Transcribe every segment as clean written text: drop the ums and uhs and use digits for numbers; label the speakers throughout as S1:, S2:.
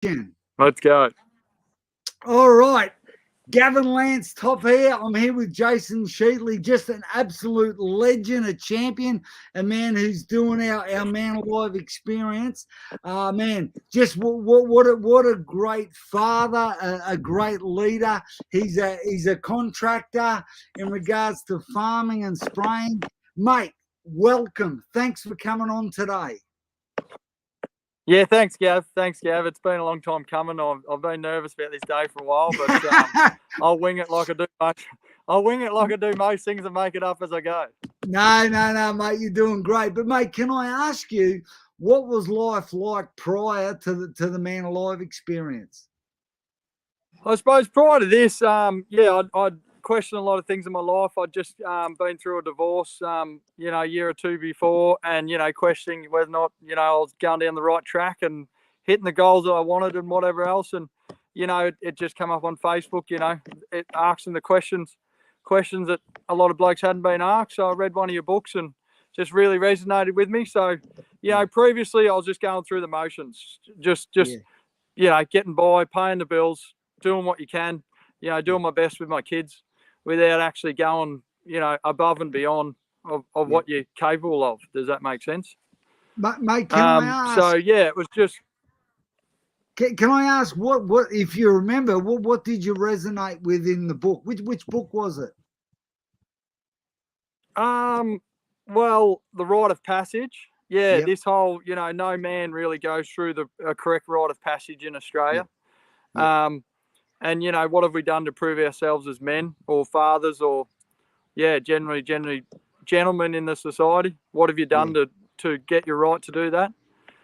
S1: Let's go.
S2: All right. Gavin Topp here. I'm here with Jason Cheatley, just an absolute legend, a champion, a man who's doing our Man Alive experience. Man, just what a great father, a great leader. He's a contractor in regards to farming and spraying. Mate, welcome. Thanks for coming on today.
S1: Yeah, thanks, Gav. It's been a long time coming. I've been nervous about this day for a while, but I'll wing it like I do much. I'll wing it like I do most things and make it up as I go.
S2: No, mate, you're doing great. But mate, can I ask you, what was life like prior to the Man Alive experience?
S1: I suppose prior to this, I'd questioned a lot of things in my life. I'd just been through a divorce, a year or two before, and questioning whether or not I was going down the right track and hitting the goals that I wanted and whatever else. And it just came up on Facebook. It asking the questions that a lot of blokes hadn't been asked. So I read one of your books and just really resonated with me. So previously I was just going through the motions, just getting by, paying the bills, doing what you can, doing my best with my kids without actually going, above and beyond of what you're capable of. Does that make sense?
S2: Mate, can I ask?
S1: So, yeah, it was just...
S2: Can I ask, what if you remember, what did you resonate with in the book? Which book was it?
S1: Well, The Rite of Passage. Yeah, yep. This whole, no man really goes through the correct rite of passage in Australia. Yep. And, what have we done to prove ourselves as men or fathers or, generally gentlemen in the society? What have you done to get your right to do that?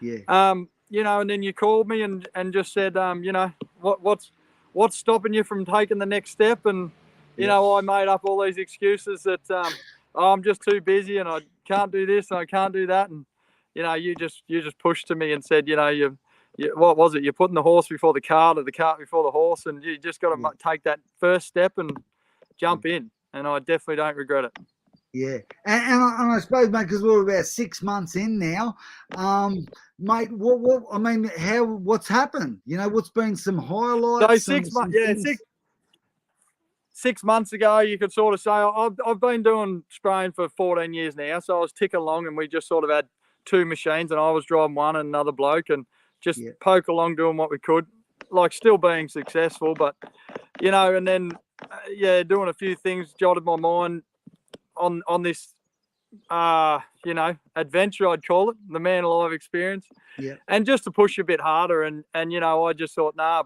S2: Yeah.
S1: And then you called me and just said, what's stopping you from taking the next step? And, I made up all these excuses that I'm just too busy and I can't do this and I can't do that. And, you just pushed to me and said, what was it? You're putting the horse before the cart or the cart before the horse, and you just got to take that first step and jump in. And I definitely don't regret it.
S2: Yeah, and I suppose, mate, because we're about 6 months in now, mate. What's happened? What's been some highlights?
S1: So 6 months ago, you could sort of say I've been doing spraying for 14 years now. So I was ticking along, and we just sort of had 2 machines, and I was driving one and another bloke, and just poke along doing what we could, like still being successful, but and then doing a few things, jotted my mind on this adventure, I'd call it, the Man Alive experience. And just to push a bit harder, and I just thought, nah,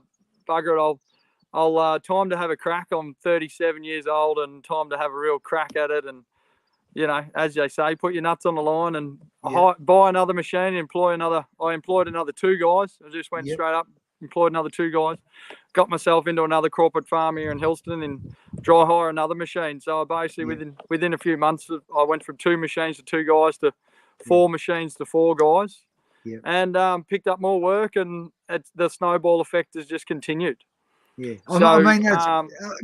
S1: bugger it, I'll time to have a crack. I'm 37 years old and time to have a real crack at it. And as they say, put your nuts on the line and buy another machine, I employed another 2 guys. I just went straight up, employed another 2 guys, got myself into another corporate farm here in Hillston and dry hire another machine. So I basically, within a few months, I went from 2 machines to 2 guys to 4 machines to 4 guys and picked up more work, and the snowball effect has just continued.
S2: Yeah, so, I mean, that's,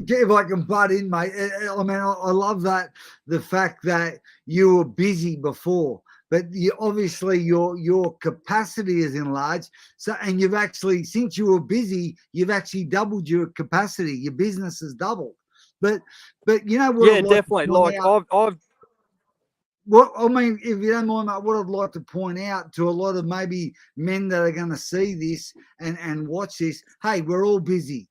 S2: if I can butt in, mate. I mean, I love that, the fact that you were busy before, but obviously your capacity is enlarged. So, and you've actually, since you were busy, you've actually doubled your capacity. Your business has doubled. But you know what?
S1: Yeah, definitely. Like I've.
S2: Well, I mean, if you don't mind, mate, what I'd like to point out to a lot of maybe men that are going to see this and watch this, hey, we're all busy.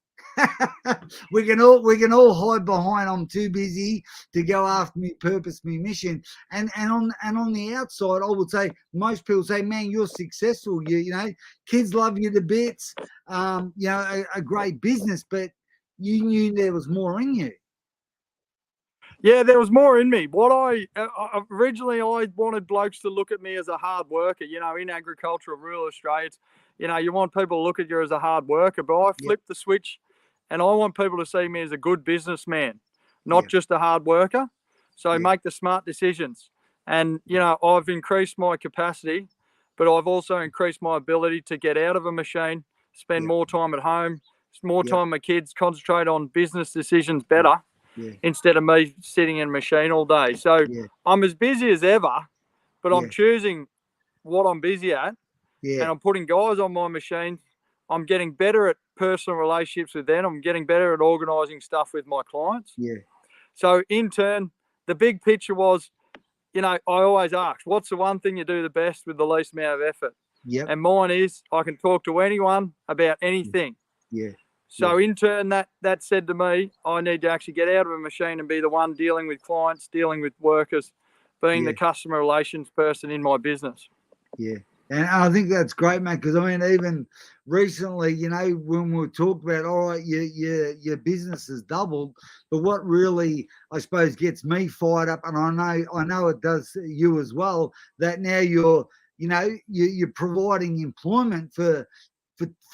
S2: we can all hide behind I'm too busy to go after me purpose, me mission, and on the outside, I would say most people say, man, you're successful. You kids love you to bits. A great business, but you knew there was more in you.
S1: Yeah, there was more in me. What originally I wanted blokes to look at me as a hard worker. In agricultural rural Australia, you want people to look at you as a hard worker. But I flipped the switch. And I want people to see me as a good businessman, not just a hard worker. So make the smart decisions. And, I've increased my capacity, but I've also increased my ability to get out of a machine, spend more time at home, more time with my kids, concentrate on business decisions better instead of me sitting in a machine all day. So I'm as busy as ever, but I'm choosing what I'm busy at. And I'm putting guys on my machine I'm getting better at personal relationships with them. I'm getting better at organising stuff with my clients.
S2: Yeah.
S1: So in turn, the big picture was, I always ask, what's the one thing you do the best with the least amount of effort?
S2: Yep.
S1: And mine is I can talk to anyone about anything.
S2: Yeah.
S1: So in turn, that said to me, I need to actually get out of a machine and be the one dealing with clients, dealing with workers, being the customer relations person in my business.
S2: Yeah. And I think that's great, mate, because I mean, even recently, when we talked about, all right, your business has doubled, but what really, I suppose, gets me fired up, and I know it does you as well, that now you're providing employment for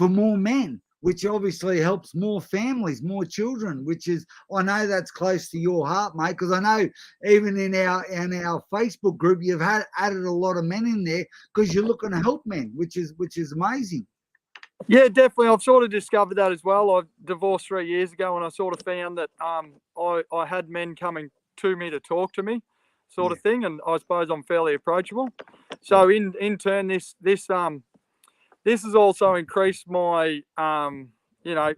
S2: more men, which obviously helps more families, more children, which is, I know that's close to your heart, mate, because I know even in our Facebook group, you've added a lot of men in there because you're looking to help men, which is amazing.
S1: Yeah, definitely. I've sort of discovered that as well. I divorced 3 years ago, and I sort of found that I had men coming to me to talk to me, sort of thing, and I suppose I'm fairly approachable. So in turn, this has also increased my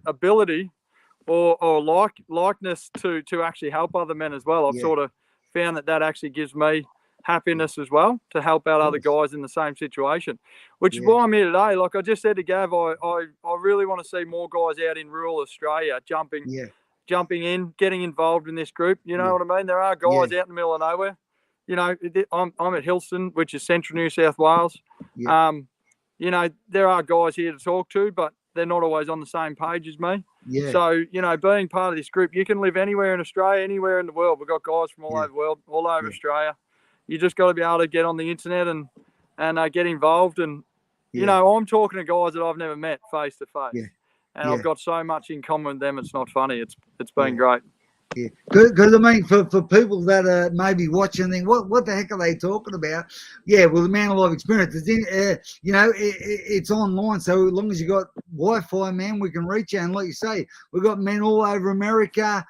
S1: ability or likeness to actually help other men as well. I've sort of found that actually gives me happiness as well to help out other guys in the same situation, which is why I'm here today. Like I just said to Gav, I really want to see more guys out in rural Australia jumping in, getting involved in this group. You know what I mean? There are guys out in the middle of nowhere. I'm at Hillston, which is central New South Wales. There are guys here to talk to, but they're not always on the same page as me.
S2: Yeah.
S1: So, being part of this group, you can live anywhere in Australia, anywhere in the world. We've got guys from all over the world, all over Australia. You just got to be able to get on the internet and get involved. And, I'm talking to guys that I've never met face to face. And I've got so much in common with them, it's not funny. It's been great.
S2: Yeah, because I mean, for people that are maybe watching, think, what the heck are they talking about? Yeah, well, the man of life experience is it's online. So as long as you got Wi-Fi, man, we can reach you. And like you say, we've got men all over America,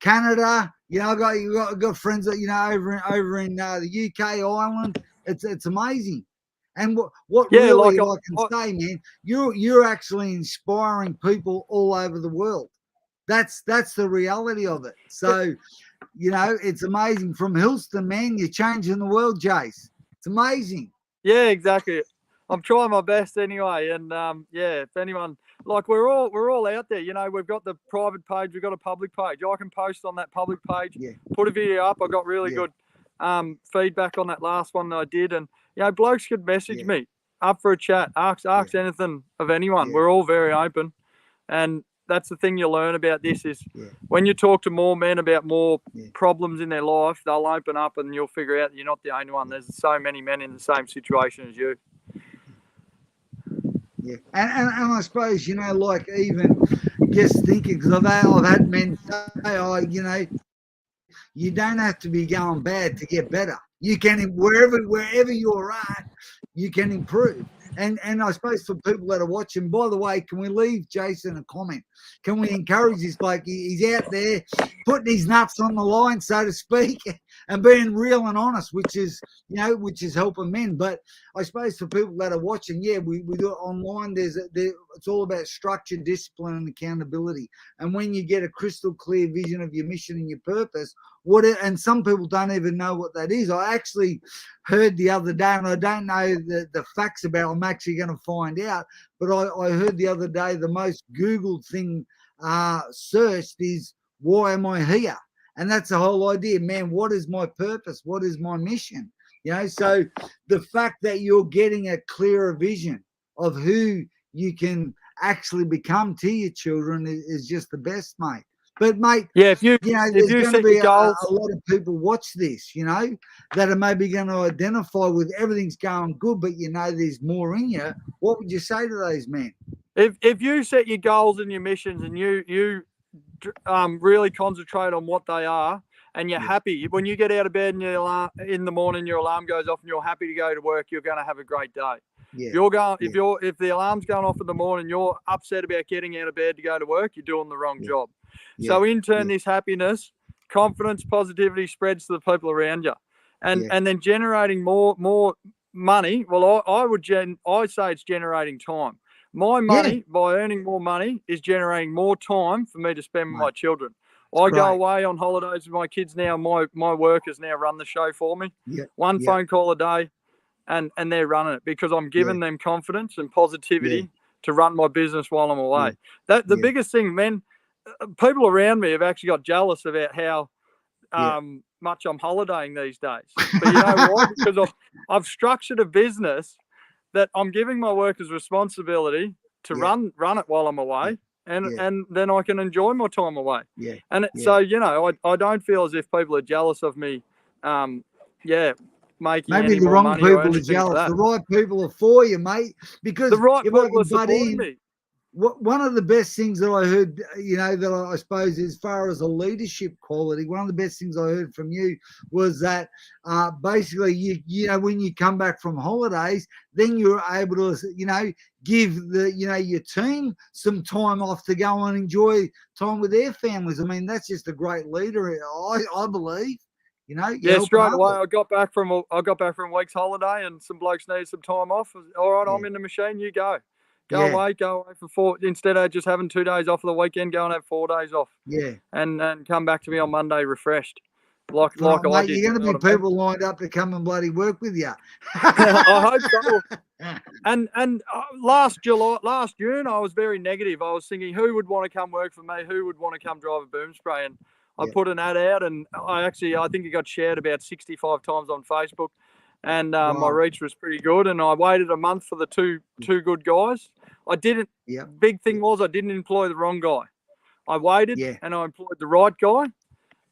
S2: Canada. I got friends that over in the UK, Ireland. It's amazing. And what really I can say, man, you're actually inspiring people all over the world. That's the reality of it. So, it's amazing. From Hillston, man, you're changing the world, Jace. It's amazing.
S1: Yeah, exactly. I'm trying my best anyway. And if anyone, like, we're all out there. We've got the private page, we've got a public page. I can post on that public page, put a video up. I got really good feedback on that last one that I did, and blokes could message me up for a chat, ask anything of anyone. We're all very open, and that's the thing you learn about this is when you talk to more men about more problems in their life, they'll open up and you'll figure out you're not the only one. There's so many men in the same situation as you.
S2: Yeah, and I suppose, like even just thinking, because I've had men say, you don't have to be going bad to get better. You can, wherever you're at, you can improve. And I suppose for people that are watching, by the way, can we leave Jason a comment? Can we encourage this bloke? He's out there putting his nuts on the line, so to speak, and being real and honest, which is helping men. But I suppose for people that are watching, we do it online. It's all about structure, discipline, and accountability. And when you get a crystal clear vision of your mission and your purpose, and some people don't even know what that is. I actually heard the other day, and I don't know the facts about it. I'm actually going to find out. But I heard the other day the most Googled thing searched is, why am I here? And that's the whole idea, man. What is my purpose? What is my mission? So the fact that you're getting a clearer vision of who you can actually become to your children is just the best, mate. But mate,
S1: if you
S2: there's going to be a lot of people watch this, that are maybe going to identify with everything's going good, but there's more in you. What would you say to those men?
S1: If you set your goals and your missions and you really concentrate on what they are, and you're happy when you get out of bed and in the morning, your alarm goes off and you're happy to go to work, you're going to have a great day. You're going if the alarm's going off in the morning, you're upset about getting out of bed to go to work, you're doing the wrong job. So in turn, this happiness, confidence, positivity spreads to the people around you, and then generating more money. Well, I'd say it's generating time. My money, by earning more money, is generating more time for me to spend with my children. I go away on holidays with my kids now. My workers now run the show for me. One phone call a day, and they're running it because I'm giving them confidence and positivity to run my business while I'm away. The biggest thing, man, people around me have actually got jealous about how much I'm holidaying these days. But you know why? Because I've structured a business that I'm giving my workers responsibility to run it while I'm away, and then I can enjoy my time away. And so, you know, I don't feel as if people are jealous of me. Making
S2: maybe
S1: any
S2: the
S1: more
S2: wrong
S1: money or
S2: people are
S1: anything
S2: jealous.
S1: Like that.
S2: The right people are for you, mate. Because
S1: the right
S2: if
S1: people
S2: I can
S1: are supporting me.
S2: One of the best things that I heard, you know, that I suppose as far as a leadership quality, one of the best things I heard from you was that basically, you know, when you come back from holidays, then you're able to, you know, give your team some time off to go and enjoy time with their families. I mean, that's just a great leader, I believe. You know,
S1: straight away. I got back from a week's holiday, and some blokes needed some time off. All right, I'm in the machine. You go. Go away for 4 instead of just having 2 days off of the weekend. Go and have 4 days off. And come back to me on Monday refreshed, like
S2: mate,
S1: I did.
S2: You're going to be people lined up to come and bloody work with you.
S1: I hope so. And last June, I was very negative. I was thinking, who would want to come work for me? Who would want to come drive a boom spray? And I put an ad out, and I think it got shared about 65 times on Facebook. And my reach was pretty good, and I waited a month for the two good guys. I didn't. Big thing was I didn't employ the wrong guy. I waited, and I employed the right guy.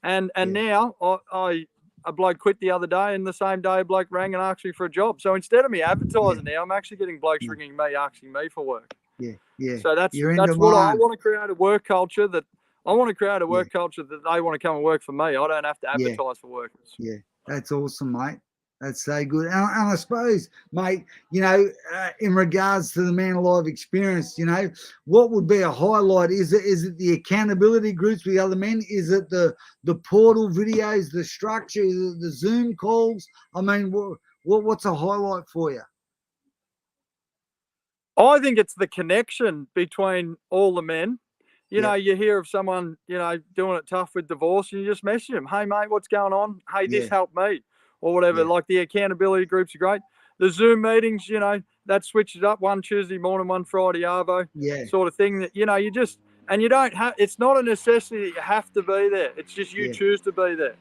S1: And now a bloke quit the other day, and the same day a bloke rang and asked me for a job. So instead of me advertising now, I'm actually getting blokes ringing me asking me for work. So that's what I want to create a work culture that I want to create a work culture that they want to come and work for me. I don't have to advertise for workers.
S2: Yeah, that's awesome, mate. That's so good. And I suppose, mate, you know, in regards to the Man Alive experience, you know, what would be a highlight? Is it the accountability groups with the other men? Is it the portal videos, the structure, the Zoom calls? I mean, what's a highlight for you?
S1: I think it's the connection between all the men. You know, you hear of someone, you know, doing it tough with divorce, and you just message them, hey, mate, what's going on? Hey, this helped me. Or whatever, like the accountability groups are great. The Zoom meetings, you know, that switches up, one Tuesday morning, one Friday arvo, sort of thing. That, you know, you just, and you don't have, it's not a necessity that you have to be there. It's just you choose to be there.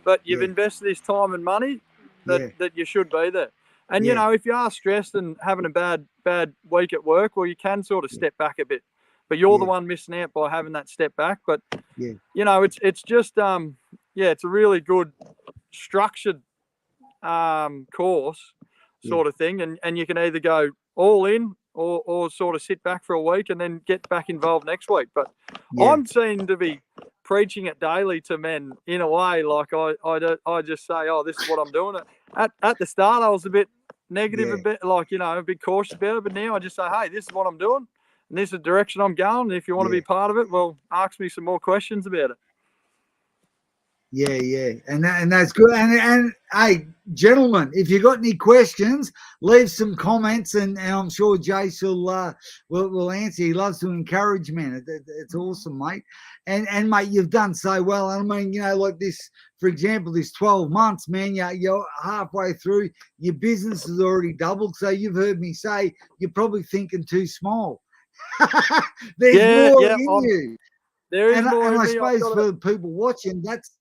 S1: But you've invested this time and money that you should be there. And, you know, if you are stressed and having a bad week at work, well, you can sort of step back a bit. But you're the one missing out by having that step back. But, you know, it's just, it's a really good structured course sort of thing, and you can either go all in or sort of sit back for a week and then get back involved next week. But I'm seen to be preaching it daily to men in a way, like I just say, oh, this is what I'm doing. At the start I was a bit negative, a bit like, you know, a bit cautious about it, but now I just say, hey, this is what I'm doing and this is the direction I'm going, and if you want to be part of it, well, ask me some more questions about it. And
S2: that's good. And hey, gentlemen, if you got any questions, leave some comments, and I'm sure Jace will answer. He loves to encourage men. It's awesome, mate. And mate, you've done so well. I mean, you know, like this, for example, this 12 months, man, you're halfway through. Your business has already doubled. So you've heard me say you're probably thinking too small. There's more in you.
S1: There is more in me.
S2: I suppose for people watching, that's.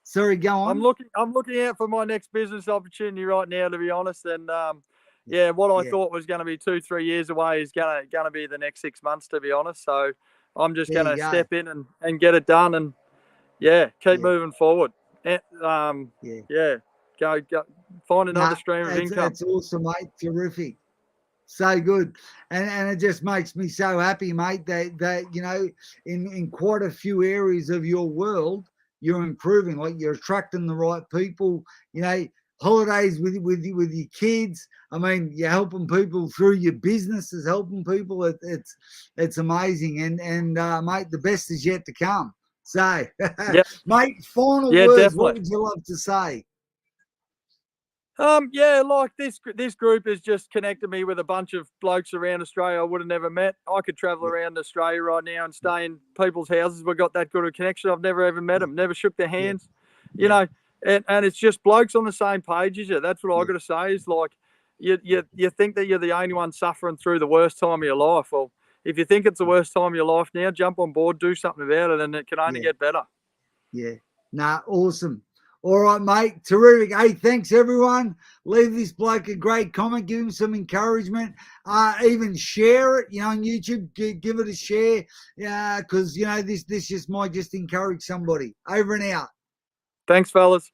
S2: Sorry, go on.
S1: I'm looking out for my next business opportunity right now, to be honest. And what I thought was going to be 2-3 years away is going to be the next 6 months, to be honest. So I'm just going to step in and get it done, and keep moving forward. And, go find another stream of income.
S2: That's awesome, mate. Terrific. So good. And it just makes me so happy, mate, that you know, in quite a few areas of your world, you're improving. Like, you're attracting the right people, you know, holidays with your kids. I mean, you're helping people through your business, is helping people. It's amazing. And mate, the best is yet to come. So, mate, final words. Definitely. What would you love to say?
S1: Yeah, like this group has just connected me with a bunch of blokes around Australia I would have never met. I could travel around Australia right now and stay in people's houses. We've got that good a connection. I've never ever met them, never shook their hands, you know, and it's just blokes on the same page as you. That's what I got to say is like, you think that you're the only one suffering through the worst time of your life. Well, if you think it's the worst time of your life now, jump on board, do something about it, and it can only get better.
S2: Yeah. Nah, awesome. All right, mate. Terrific. Hey, thanks, everyone. Leave this bloke a great comment. Give him some encouragement. Even share it, on YouTube. Give it a share. Yeah, because, this just might just encourage somebody. Over and out.
S1: Thanks, fellas.